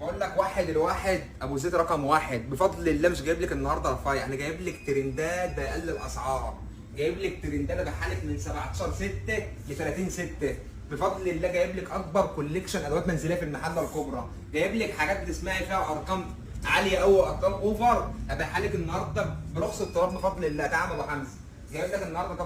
بقول لك واحد الواحد ابو زيد رقم واحد بفضل الله. مش جايب لك النهارده رفايع، انا جايب لك ترندات باقل الاسعار، جايب لك ترندات بحالك من 17/6 ل 30/6 بفضل الله. جايب لك اكبر كوليكشن ادوات منزليه في المحله الكبرى، جايب لك حاجات بتسمعي فيها ارقام عاليه قوي، ارقام اوفر ابيعها النهارده برخص التراب بفضل الله. تعالى ابو حمزه جايب لك النهارده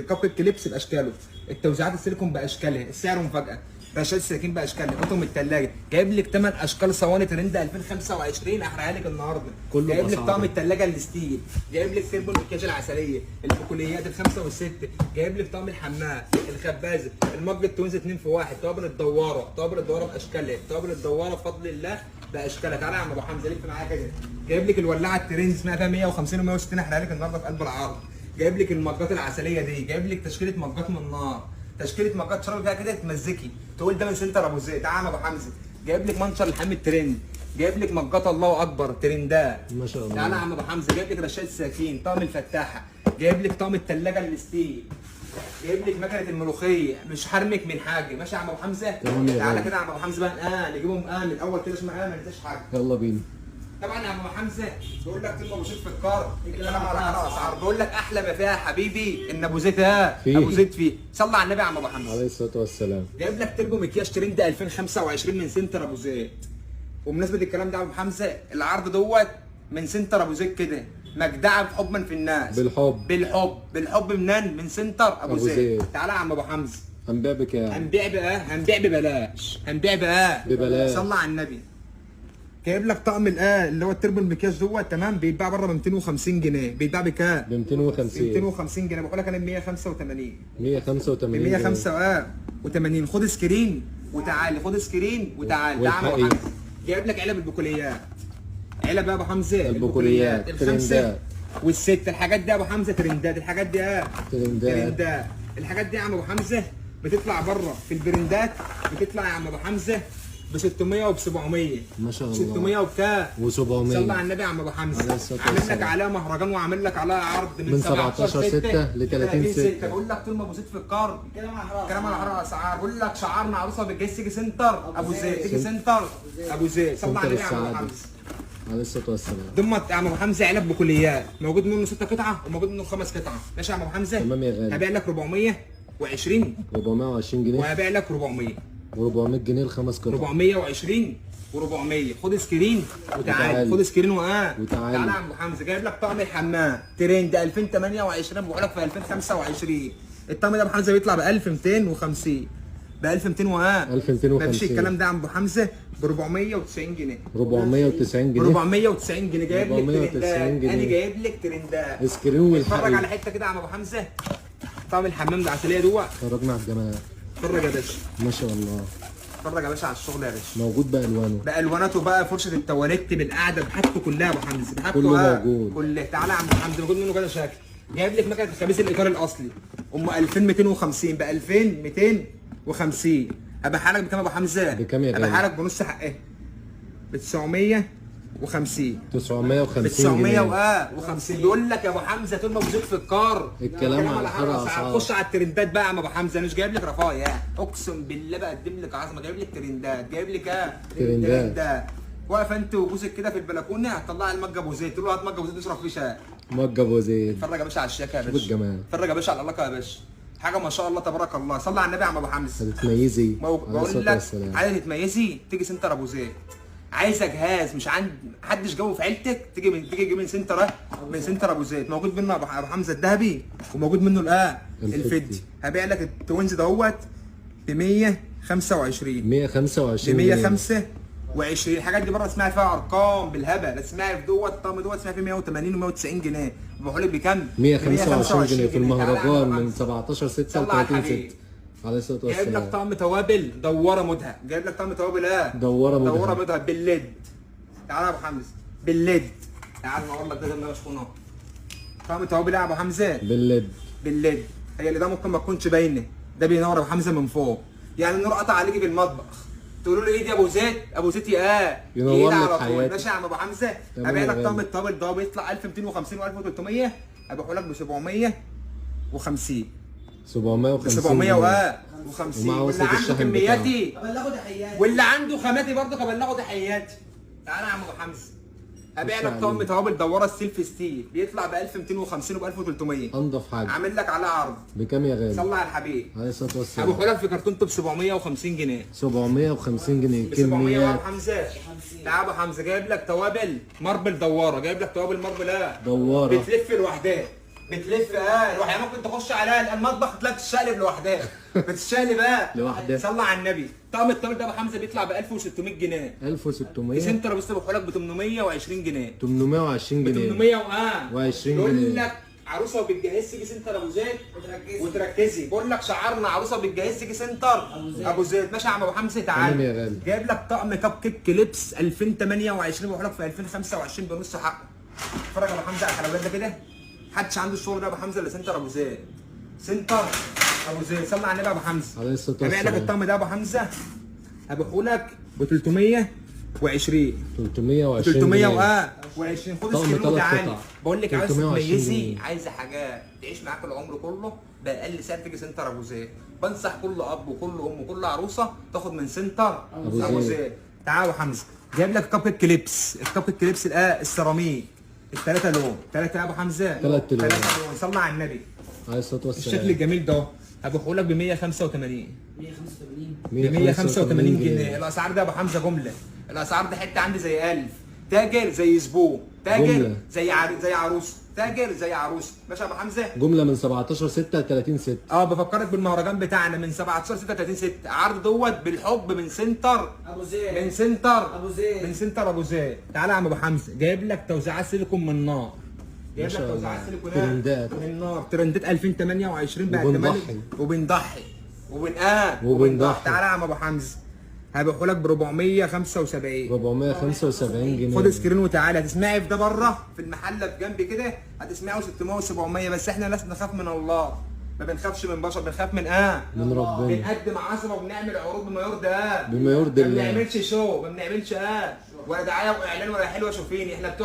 كاب كليبس باشكاله، التوزيعات السيليكون باشكالها، السعر مفاجاه، رشاشات السكاكين باشكالها، قطم الثلاجه، جايب لك 8 اشكال صواني ترند 2025 احرقها لك النهارده. جايب لك طقم الثلاجه الستيل، جايب لك تربو المكياج العسليه، البقوليات الخمسه والسته، جايب لك طقم الحمام، الخبازه، المج التوينز 2 في 1، توابل الدواره، توابل الدواره باشكالها، توابل الدواره بفضل الله باشكالها. تعالى يا عم ابو حمزه لف معايا كده. جايب لك الولاعه الترند اسمها فيها 150 و160 احرقها لك النهارده في قلب العرض. جايب لك المجات العسليه دي، جايب لك تشكيله مجات من نار، تشكيله مجات شرب فيها كده تمزكي تقول ده من سنتر ابو زيد. تعالى ابو حمزه جايب لك منشر الحم الترند، جايب لك مجات الله اكبر ترندات ما شاء الله. تعالى يا عم ابو حمزه جايب لك رشاشه السكاكين، طقم الفتاحه، جايب لك طقم الثلاجه الستيل، جايب لك مكنه الملوخيه، مش حرمك من حاجه. ماشي يا عم ابو حمزه؟ تعالى كده يا عم ابو حمزه بقى نجيبهم من الاول كده عشان ما ننساش حاجه. يلا بينا. طبعا يا ابو حمزه بقول لك طول ابو زيد في الكار الكلام على اسعار، بقول لك احلى ما فيها يا حبيبي ان ابو زيد ابو زيد فيه. صلى على النبي يا عم ابو حمزه عليه الصلاه والسلام. جايب لك تربو مكياج ترند 2025 من سنتر ابو زيد. وبمناسبه الكلام ده يا ابو حمزه العرض دوت من سنتر ابو زيد كده مجدعه بحبا في الناس، بالحب منين؟ من سنتر ابو زيد. تعالى يا عم ابو حمزه هنبيع بكام؟ هنبيع ببلاش، هنبيع ببلاش. صلى على النبي. جايب لك طقم اللي هو التربو المكياج دوت تمام، بيتباع بره ب 250 جنيه، بيتباع بكام؟ ب 250. 250 جنيه، بقول لك انا ب 185. 185 ب 185. خد سكرين وتعالى، خد سكرين وتعالى. تعالى يا ابو حمزه جايب لك علب البقوليات، علب يا ابو حمزه البقوليات الخمسه والست. الحاجات دي يا ابو حمزه ترندات، الحاجات دي ترندات. الحاجات دي يا عم ابو حمزه بتطلع بره في البرندات، بتطلع يا عم ابو حمزه ب 600 وب 700. ما شاء الله. 600 وبكام؟ و700. صلى على النبي يا عم ابو حمزه. عامل لك عليها مهرجان وعامل لك عليها عرض من 17/6 ل 30/6. بقول لك طول ما ابو زيد في الكار كلام على حراره اسعار. بقول لك شعارنا عروسه بتجي تيجي سنتر ابو زيد، تيجي سنتر ابو زيد. صلى على النبي يا عم ابو حمزه عليه الصلاه والسلام. ضمت يا عم ابو حمزه علب بكليات، موجود منه 6 قطعه وموجود منه 5 قطعه. ماشي يا عم ابو حمزه؟ تمام يا غالي. هبيع لك 420 جنيه وهبيع لك 400 و400 جنيه الخمس قطع. 420 و400. خد سكرين وتعالى، خد سكرين وتعالى. تعالى يا عم ابو حمزه جايب لك طقم الحمام ترند 2028 بقول لك في 2025. الطقم ده يا ابو حمزه بيطلع ب 1250 ب 1200 1250. مفيش الكلام ده يا عم ابو حمزه ب 490 جنيه. 490 جنيه. 490 جنيه جايب لك 490 ترندات. جنيه. انا جايب لك ترندات. سكرين والحقيقي. اتفرج على حته كده يا عم ابو حمزه، طقم الحمام ده عسليه دوت. اتفرجنا على الجمال. اتفرج يا باشا. ما شاء الله. اتفرج يا باشا على الشغل يا باشا. موجود بالوانه. بالواناته بقى، فرشه التواليت بالقعده بحاجته كلها يا ابو حمزه، بحاجته كله موجود. كله. تعالى يا عم ابو حمزه موجود منه كذا شكل. جايب لك مكنه الخبيث الاطار الاصلي ام 2250 ب 2250. ابيعها لك بكام يا ابو حمزه؟ بكام يا غالي؟ ابيعها لك بنص حقها ب 950. 950 جنيه. 950. بيقول لك يا ابو حمزه طول ما ابو زيد في الكار الكلام على حرق اسعار. خش على الترندات بقى يا عم ابو حمزه. انا مش جايب لك رفايع، اقسم بالله بقدم لك عظمه. جايب لك ترندات، جايب لك ترندات. واقف انت وجوزك كده في البلكونه هتطلع المج ابو زيد، تقول له هات مج ابو زيد اشرب فيه شاي. مج ابو زيد. اتفرج يا باشا على الشياكه يا باشا. شوف الجمال. اتفرج يا باشا على العلاقه يا باشا، حاجه ما شاء الله تبارك الله. صلي على النبي يا عم ابو حمزه. هتتميزي. بقول لك عايزه تتميزي تيجي سنتر ابو زيد. عايزه جهاز مش عند محدش جوه في عيلتك تيجي من سنتر ابو زيد. موجود منه ابو حمزه الذهبي وموجود منه الفدي. هبيع لك التوينز دوت ب 125. 125 ب 125. الحاجات دي بره اسمها فيها ارقام بالهبل، اسمها في دوت الطقم دوت اسمها فيه 180 و190 جنيه. بقول لك بكام؟ 125 جنيه في المهرجان من 17/6 ل 30/6. عليه الصلاه والسلام. جايب لك طقم توابل دوره مذهب، جايب لك طقم توابل دوره مذهب بالليد. تعالى يا ابو حمزه بالليد. تعالى نور لك ده زي ما مشحونه. طقم توابل يا ابو حمزه بالليد. هي اللي ده ممكن ما تكونش باينه، ده بينور يا ابو حمزه من فوق، يعني النور قطع عليكي بالمطبخ تقولوا له ايه دي يا ابو زيد؟ ابو زيد ينور لك حياتك. ماشي يا عم ابو حمزه. هبيع لك طقم التوابل ده بيطلع 1250 و1300، هبيعه لك ب 750. 750 700 ومع واللي وصلة عنده الشحن كمياتي ابلغه تحياتي. واللي عنده خاماتي برضه ابلغه تحياتي. تعالى يا عم ابو حمزه، هبيع لك طقم توابل دواره ستيل في ستيل بيطلع ب 1250 وب 1300. انضف حاجه. عامل لك عليه عرض. بكام يا غالي؟ صلى على الحبيب. عليه الصلاه ابو والسلام. حلال في كرتونته ب 750 جنيه. 750 جنيه ب 700 يا كميات ابو حمزه. تعال ابو حمزه جايب لك توابل ماربل دواره، جايب لك توابل ماربل دواره بتلف لوحدها. بتلف لوحدها، ممكن تخش عليها المطبخ تلاقي بتشقلب لوحدها. بتشقلب لوحدها. صلى على النبي. طقم التمر ده ابو حمزه بيطلع ب 1600 جنيه. 1600 سنتر بص ابو حلال ب 820 جنيه. 820 ب جنيه 800 و20 يقول جنيه. لك عروسه بتجهز تيجي سنتر ابو زيد وتركزي. بقول لك شعارنا عروسه بتجهز تيجي سنتر ابو زيد. ماشي يا عم ابو حمزه تمام تعالى. يا غالي. جايب لك طقم كاب كيك لبس 2028 بقول لك في 2025 بنص حقه. اتفرج يا ابو حمزه على الحلويات ده كده. محدش عنده الشغل ده يا ابو حمزه الا سنتر ابو زيد. سنتر ابو زيد. صلى على النبي يا ابو حمزه. عليه الصلاه هبيع لك والسلام. الطقم ده يا ابو حمزه هبيعه لك ب 320. 320 300 جنيه. و20. خد طقم السكرين تلات وتعالى. قطع. بقول لك عايز 320 تميزي، جنيه. عايزه حاجات تعيش معاك العمر كله باقل سعر تيجي سنتر ابو زيد. بنصح كل اب وكل ام وكل عروسه تاخد من سنتر ابو زيد. تعالى يا حمزه جايب لك كاب كليبس. الكاب كليبس السيراميك الثلاثه لون. ثلاثه يا ابو حمزه. تلات لون. ثلاثه لون. صلى على النبي. عليه الصلاه والسلام. الشكل الجميل ده هبيعه لك ب 185. 185 ب 185 جنيه. الاسعار ده يا ابو حمزه جمله. الاسعار دي حته عندي زي 1000. تاجر زي زبون. تاجر جملة. زي عروسه. تاجر زي عروسه. ماشي يا ابو حمزه. جمله من 17/6 ل 30/6. بفكرك بالمهرجان بتاعنا من 17 36 6. عرض دوت بالحب من سنتر ابو زيد. من سنتر ابو زيد. من سنتر ابو زيد. تعالى يا عم ابو حمزه جايب لك توزيعات سيليكون من نار. جايب ما لك شاء توزيعات الله. سيليكون ترندات. من نار. ترندات 2028 بقى وبنضحي. وبنضحي وبنضحي. تعالى يا عم ابو حمزه هبيعه لك ب 475. 475 جنيه. خد سكرين وتعالى. هتسمعي في ده بره في المحله في جنبي كده هتسمعوا 600 و700. بس احنا ناس نخاف من الله، ما بنخافش من بشر، بنخاف من من ربنا. بنقدم عظمه وبنعمل عروض بما يرضي بما يرضي ما الله. بنعملش شو، ما بنعملش ولا دعايه واعلان ولا حلوه شوفيني. احنا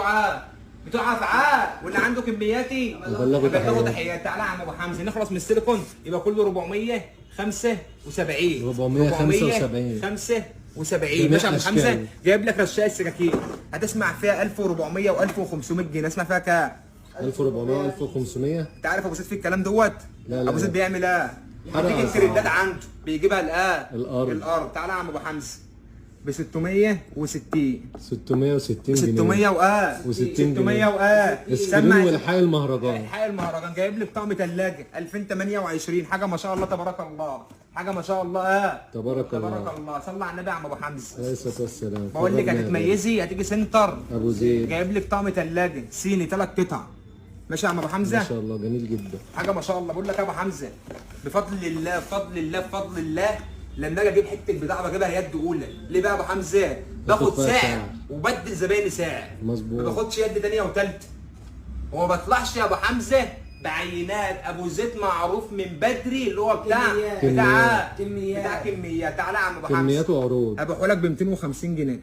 بتوع افعال. واللي عنده كمياتي بلغوا تحياتي. تحيات. تعالى يا عم ابو حمزه نخلص من السيليكون يبقى كله 475. 475. ماشي يا ابو حمزه. أشكال. جايب لك رشاقه السكاكين هتسمع فيها 1400 و1500 جنيه. اسمع فيها كام؟ 1400 1500. انت عارف ابو زيد في الكلام دوت؟ لا. ابو زيد بيعمل حرق بيجي أسعار. الترندات عنده بيجيبها الارض. تعالى يا عم ابو حمزه ب 660. 660 جنيه. 600 و60 600 السكرين والحي المهرجان. حي المهرجان. جايب لك طقم ثلاجه 2028 حاجه ما شاء الله تبارك الله. حاجه ما شاء الله تبارك الله. الله. صلى على النبي يا عم ابو حمزه. عليه الصلاه والسلام. بقول لك اتفضل يا هتتميزي هتيجي سنتر ابو زيد. جايب لك طقم ثلاجه صيني 3 قطع. ماشي يا عم ابو حمزه. ما شاء الله جميل جدا. حاجه ما شاء الله. بقول لك يا ابو حمزه بفضل الله بفضل الله بفضل الله لما اجي اجيب حته بضاعه بجيبها يد اولى. ليه بقى يا ابو حمزه؟ باخد فيها سعر سعر. وبدل زبايني سعر. مظبوط. ما باخدش يد ثانيه وثالثه. وما بطلعش يا ابو حمزه بعينات. ابو زيد معروف من بدري اللي هو بتاع كميات. تعالى يا عم ابو حمزه. كميات وعروض. هبيعه لك ب 250 جنيه.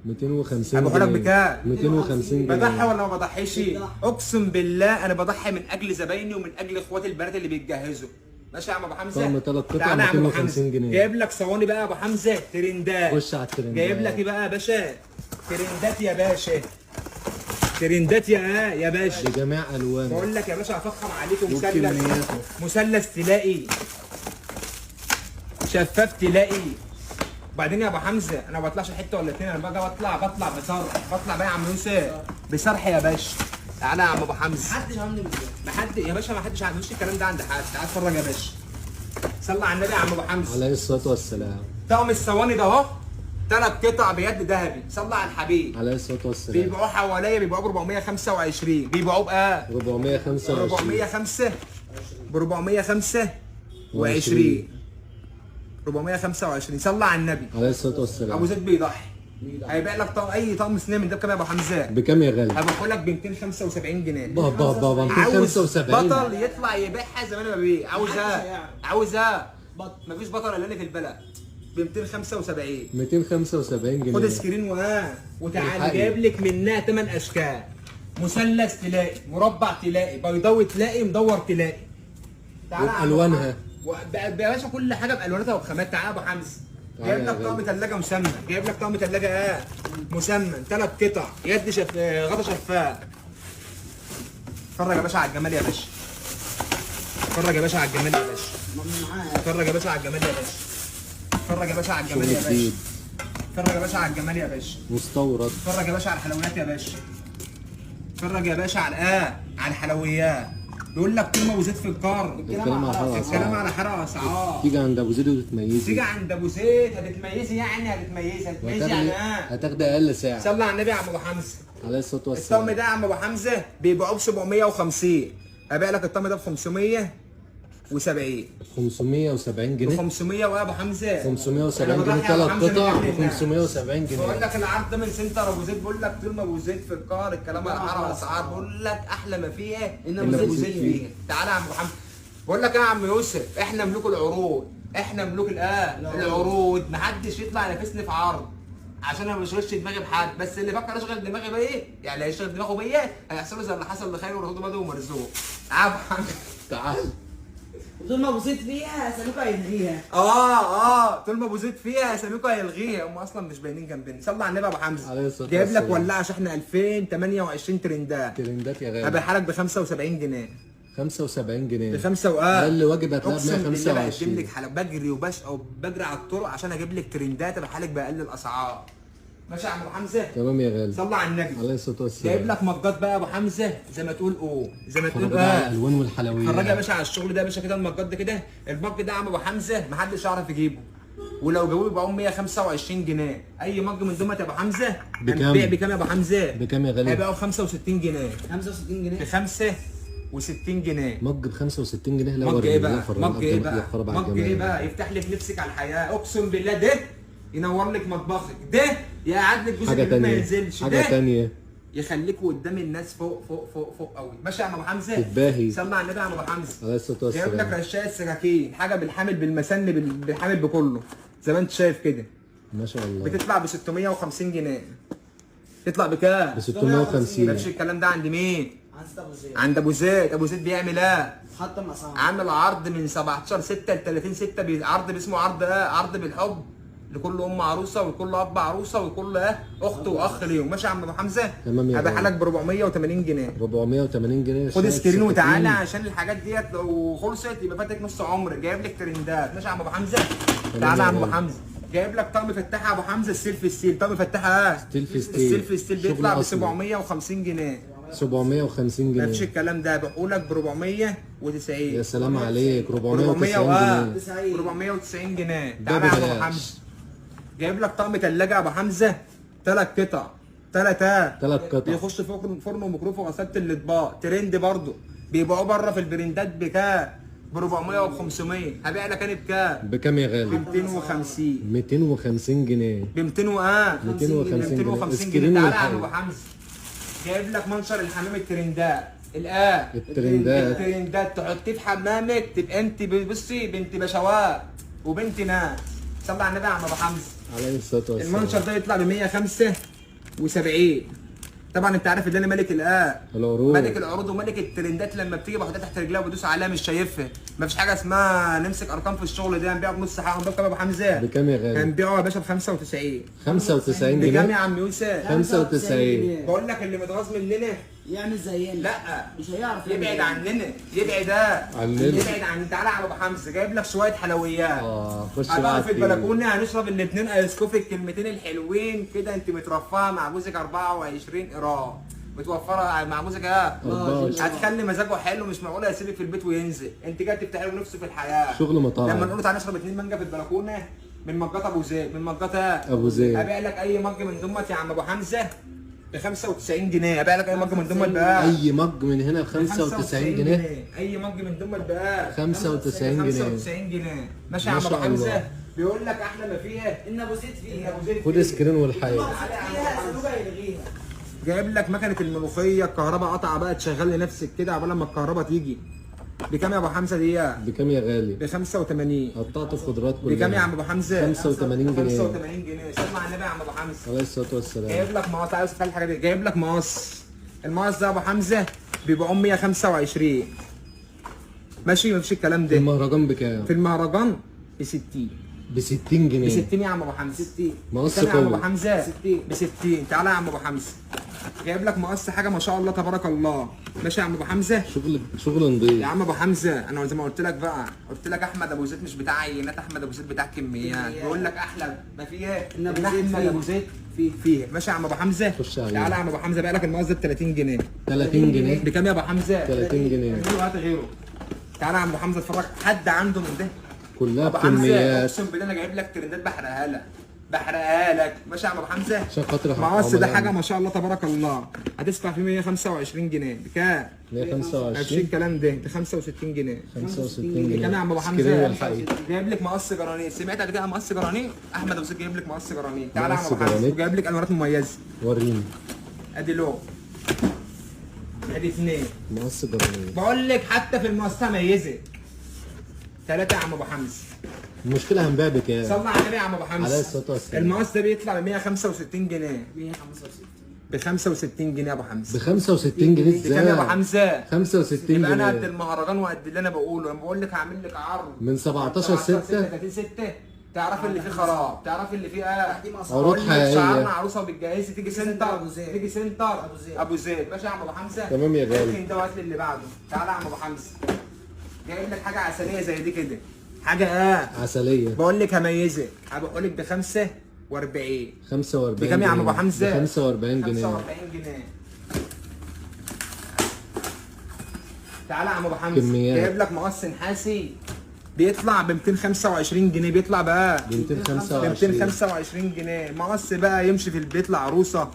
250 هبيعه لك جنيه. بكام؟ 250 جنيه. بضحي ولا ما بضحيش؟ اقسم بالله انا بضحي من اجل زبايني ومن اجل اخواتي البنات اللي بيتجهزوا. ماشي يا عم ابو حمزه. طقم 3 قطع تعالى يا عم أبو 250 حمزة. جنيه. جايب لك صواني بقى يا ابو حمزه ترندات. خش على الترندات. جايب لك ايه بقى يا باشا؟ ترندات يا باشا. ترندات يا باشا. بجميع الوان. بقول لك يا باشا هفخم عليكم وبكمياته. مثلث تلاقي شفاف تلاقي. وبعدين يا ابو حمزه انا ما بطلعش حته ولا اتنين. انا باجي بطلع بصرح. بطلع بقى يا عم يوسف بصرح يا باشا. تعالى يا عم ابو حمزه. محدش عامل كده. يا باشا ما حدش عندوش الكلام ده عند حد. تعال اتفرج يا باشا. صلى على النبي يا عم ابو حمزه. عليه الصلاه والسلام. طقم الصواني ده اهو 3 قطع بيد ذهبي. صلى على الحبيب. عليه الصلاه والسلام. بيبيعوه حواليا بيبيعوه ب 425. بيبيعوه ب 425. ب 425. 425. صلى على النبي. عليه الصلاه والسلام. ابو زيد بيضحي. هيبيع لك اي طقم سنان من ده بكام يا ابو حمزه؟ بكام يا غالي؟ هبيعه لك ب 275 جنيه. بابا عاوز 275. بطل يطلع يبيعها زي ما انا ببيع. عاوز مفيش بطل الا في البلد ب 275. 275 جنيه. خد سكرين وتعالى الحقيقي. جايب لك منها 8 اشكال. مثلث تلاقي، مربع تلاقي، بيضاوي تلاقي، مدور تلاقي. تعالى يا عم والوانها. محمد. يا باشا كل حاجه بالواناتها وبخاماتها. تعالى يا ابو حمزه، جايب لك طقم ثلاجه مسمن، جايب لك طقم ثلاجه مسمن 3 قطع، يد غطا شفاف. اتفرج يا باشا على الجمال يا باشا، اتفرج يا باشا على الجمال يا باشا، اتفرج يا باشا على الجمال يا باشا، اتفرج يا باشا على الجمال يا باشا، اتفرج يا باشا على الجمال يا باشا، مستورد. اتفرج يا باشا على الحلويات يا باشا، اتفرج يا باشا على على الحلويات. بيقول لك طول ما ابو زيد في القار الكلام على حرق اسعار. تيجي عند ابو زيد وتتميزي، تيجي عند ابو زيد هتتميزي، يعني هتتميزي يعني هتاخدي اقل سعر. صلي على النبي يا عم ابو حمزه عليه الصلاه والسلام. الطقم ده يا عم ابو حمزه بيبيعوه ب 750، ابيع لك الطقم ده ب 570. 570 جنيه. ب 500 يا ابو حمزه 570 جنيه 3 قطع ب 570 جنيه. بقول لك العرض ده من سنتر ابو زيد، بقول لك طول ما ابو زيد في القار الكلام على حرق اسعار. بقول لك احلى ما فيها ان ابو زيد فيها. تعالى يا عم ابو حمزه، بقول لك ايه يا عم يوسف، احنا ملوك العروض، احنا ملوك العروض. محدش يطلع ينافسني في عرض عشان انا ما بشغلش دماغي بحد، بس اللي فكر اشغل دماغي بايه يعني هيشغل دماغه بيا هيحصل له زي اللي حصل لخير ورسول بدو ومرزوق. تعال يا حمزه تعال. طول ما بصيت فيها سلوكها ينهيها. طول ما ابو زيد فيها اساميكم هيلغيها، هم اصلا مش باينين جنبنا. صلى على النبي يا ابو حمزه، عليه الصلاه جايب لك والسلام. ولاعه شحن 2028 ترندات يا غالي. هبيعها لك ب 75 جنيه. 75 جنيه ب 5 اقل واجب هتلاقيها ب اقسم بالله 125. بقدم لك حلقه بجري وبجري على الطرق عشان اجيب لك ترندات ابيعها لك باقل الاسعار. ماشي يا عم ابو حمزه؟ تمام يا غالي. صلى على النبي عليه الصلاه والسلام. جايب لك مجات بقى يا ابو حمزه زي ما تقول زي ما تقول الالوان والحلويات. اتفرج يا باشا على الشغل ده يا باشا كده. المجات ده كده، المج ده يا عم ابو حمزه محدش يعرف يجيبه، ولو جابوه يبقى 125 جنيه. اي مج من دول يا ابو حمزه بكام؟ هنبيع بكام يا ابو حمزه؟ بكام يا غالي؟ هيبقوا ب 65 جنيه. 65 جنيه ب 65 جنيه. مج ب 65 جنيه. لا مج ايه بقى؟ مج ايه بقى؟ يفتح لك نفسك على الحياه، اقسم بالله. ده ينور لك مطبخك، ده يقعد لك جوزك ما ينزلش، حاجه ثانيه يخليك قدام الناس فوق فوق فوق فوق قوي. ماشي يا عم ابو حمزه؟ تتباهي. صلى على النبي يا عم ابو حمزه عليه الصلاه والسلام. جايب لك رشاقه سكاكين، حاجه بالحامل بالمسن بالحامل بكله زي ما انت شايف كده. ما شاء الله. بتطلع ب 650 جنيه. تطلع بكام؟ ب 650. نفس الكلام ده عند مين؟ عند ابو زيد. عند ابو زيد. ابو زيد بيعمل ايه؟ حطم اسعار. عامل عرض من 17/6 ل 30/6، عرض اسمه عرض عرض بالحب لكل ام عروسه ولكل اب عروسه ولكل اخت واخ ليهم. ماشي يا عم ابو حمزه؟ تمام يا هبيعها لك ب 480 جنيه. 480 جنيه. خد سكرين وتعالى عشان الحاجات ديت لو خلصت يبقى فاتك نص عمر. جايب لك ترندات. ماشي يا عم ابو حمزه؟ تعالى يا عم ابو حمزه، جايب لك طقم فتاحه يا ابو حمزه. السيل في السيل، طقم فتاحه ستيل في ستيل. السيل في السيل بيطلع ب 750 جنيه. 750 جنيه. نفس الكلام ده هبيعه لك ب 490. يا سلام عليك. 490 جنيه. 490 جنيه. تعالى يا عم ابو حمزه، جايب لك طقم ثلاجه يا ابو حمزه 3 قطع 3 قطع بيخش في فرن وميكروفون وغساله الاطباق. ترند برضه بيبيعوه بره في البرندات بكام؟ ب 400 وب 500. هبيع لك انا بكام؟ بكام يا غالي؟ ب 250. 250 جنيه. ب 250 جنيه. تعالى يا عم ابو حمزه، جايب لك منشر الحمام الترندات. الترندات تحطيه في حمامك تبقى انت بصي بنت بشوات وبنت ناس. صلى على النبي يا عم ابو حمزه عليه الصلاه والسلام. المنشر ده يطلع ب 175. طبعا انت عارف ان انا ملك العروض. ملك العروض وملك الترندات. لما بتيجي بحطها تحت رجلها وبدوس عليها مش شايفها. مفيش حاجه اسمها نمسك ارقام في الشغل ده. هنبيعه بنص حاجه. هنبيعه بكام يا ابو حمزه؟ بكام يا غالي؟ هنبيعه يا باشا ب 95. 95 بكام جنيه. يا عم يوسف؟ 95. بقول لك اللي متغاظ مننا يعمل زينا. لا مش هيعرف يبعد عننا. يبعد عن. تعالى على ابو حمزه، جايب لك شويه حلويات. خش بقى في البلكونه هنشرب الاثنين ايس كوفي. الكلمتين الحلوين كده. انت مترفعه مع جوزك 24 قراء، متوفره مع جوزك هتخلي مزاجه حلو. مش معقول هيسيبك في البيت وينزل. انت جاي تفتحي له نفسه في الحياه. شغل مطاعم. لما نقول تعالى نشرب 2 مانجا في البلكونه من مجات ابو زيد، من مجات ابو زيد. هبيع لك اي مج من دمت يا عم ابو حمزه ب 95 جنيه. هبيع لك اي مج من دمت بقى. اي مج من هنا ب 95 جنيه. اي مج من دمت بقى 95 جنيه. 95 جنيه. ماشي يا عم ابو حمزه؟ بيقول لك احلى ما فيها ان ابو زيد فيها. خد سكرين والحقيقه. جايب لك مكنه الملوخيه الكهرباء قطعه بقى تشغل لنفسك كده عقبال لما الكهرباء تيجي. بكام يا ابو حمزه دي؟ بكام يا غالي؟ ب 85. قطعته في خضروات كلها. بكام يا عم ابو حمزه؟ 85 جنيه. 85 جنيه. صل على النبي يا عم ابو حمزه عليه الصلاه والسلام. جايب لك مقص. عايز تخلي الحاجه دي. جايب لك مقص. المقص ده يا ابو حمزه بيبقى 125. ماشي مفيش الكلام في ده. المهرجان بكام؟ في المهرجان ب 60. ب 60 جنيه. ب 60 يا عم ابو حمزه. 60. مقص كام يا عم ابو قوي. حمزه؟ 60. ب 60. تعالى يا عم ابو حمزه، جايب لك مقص حاجه ما شاء الله تبارك الله. ماشي يا عم ابو حمزه. شغل نضيف يا عم ابو حمزه، انا زي ما قلت لك بقى، قلت لك احمد ابو زيد مش بتاع عينات، احمد ابو زيد بتاع كميات. بقول لك احلى ما فيه إن أبو ان زيد احمد فيه. ابو زيد فيه. ماشي يا عم ابو حمزه. خش عليه. تعالى يا عم ابو حمزه، بقى لك المقص ده ب 30 جنيه. 30 جنيه. بكام يا ابو حمزه؟ 30 جنيه. غيره هات غيره. تعالى يا عم ابو حمزه اتفرج، حد عنده من ده؟ كلها ابو حمزه بكميات. اقسم بالله انا جايب لك ترندات بحرقها لك، بحرقها لك. ماشي يا عم ابو حمزه. عشان خاطر المقص ده عملاء. حاجه ما شاء الله تبارك الله، هتدفع فيه 125 جنيه. بكام؟ مفيش 125. الكلام ده، ب 65 جنيه. 65 بكام جنيه. يا عم ابو سكرين حمزه؟ الحقيقي. جايب لك مقص جرانيت، سمعت قبل كده عن مقص جرانيت؟ احمد ابو زيد جايب لك مقص جرانيت. تعالى يا عم مقص ابو حمزه، جرانيت. وجايب لك الوانات مميزه. وريني. ادي لون، ادي اثنين. مقص جرانيت. بقول لك حتى في المقص ميزه. ثلاثه يا عم ابو حمزه. المشكله هنبيع بكام؟ صلى على النبي يا عم ابو عليه حمزه. الصلاه والسلام. المقص ده بيطلع ب 165 جنيه. 165. ب 65 جنيه يا ابو ب حمزه. 65 جنيه بكام يا ابو ازاي؟ حمزه؟ 65 يبقى انا قد جنيه. المهرجان وقد اللي انا بقوله. انا بقول لك هعمل لك عرض من 17/6. 30/6. تعرف اللي فيه خراب، تعرف اللي فيه عروض حقيقية. شعرنا عروسه بالجهاز، تيجي سنتر أبو زيد. تيجي سنتر أبو زيد. ابو زيد. ماشي يا عم ابو حمزه. تمام يا غالي. ممكن ده وقت اللي بعده. تعالى يا عم ابو حمزه، جايب لك حاجه عسليه زي دي كده، حاجه عسليه. بقول لك هميزك، بقول لك ب 45. 45 بكام يا عم ابو جنيه. حمزه؟ ب 45 جنيه. 45 جنيه. تعالى يا عم ابو حمزه، كميات. جايب لك مقص نحاسي بيطلع ب 225 جنيه. بيطلع بقى ب ب 225 جنيه. مقص بقى يمشي في البيت لعروسه،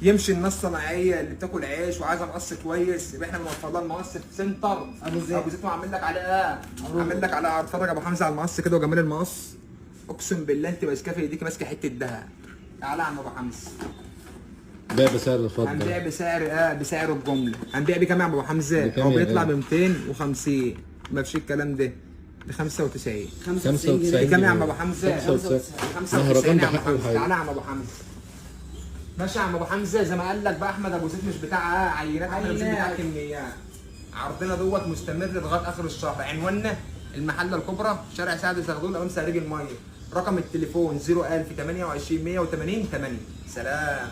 يمشي الناس صناعيه اللي بتاكل عيش وعايزه مقص كويس، يبقى احنا بنوفر لها المقص في سنتر أبو زيد. ابو زيد. وعامل لك عليه عامل لك عليه. اتفرج يا ابو حمزه على المقص كده وجمال المقص، اقسم بالله انت ماسكاه في ايديك ماسكه حته دهب. تعالى يا عم ابو حمزه، بيع بسعر هنبيع الفضه. بسعر الجمله. هنبيع بكام يا ابو حمزه؟ بكام هو يا بيطلع غالي؟ ب 250. ما فيش الكلام ده. ب 95. 95 جنيه. بكام يا عم ابو حمزه؟ 95. 95 مهرجان يا عم بحقه حمزه. الحقيقي. تعالى يا عم ابو حمزه. ماشي يا عم ابو حمزه، زي ما قال لك بقى احمد ابو زيد مش بتاع عينات، احمد ابو زيد بتاع كميات. عرضنا دوت مستمر لغايه اخر الشهر. عنواننا المحله الكبرى، شارع سعد زغلول امام سريج الميه. رقم التليفون 01000 28 180 8. سلام.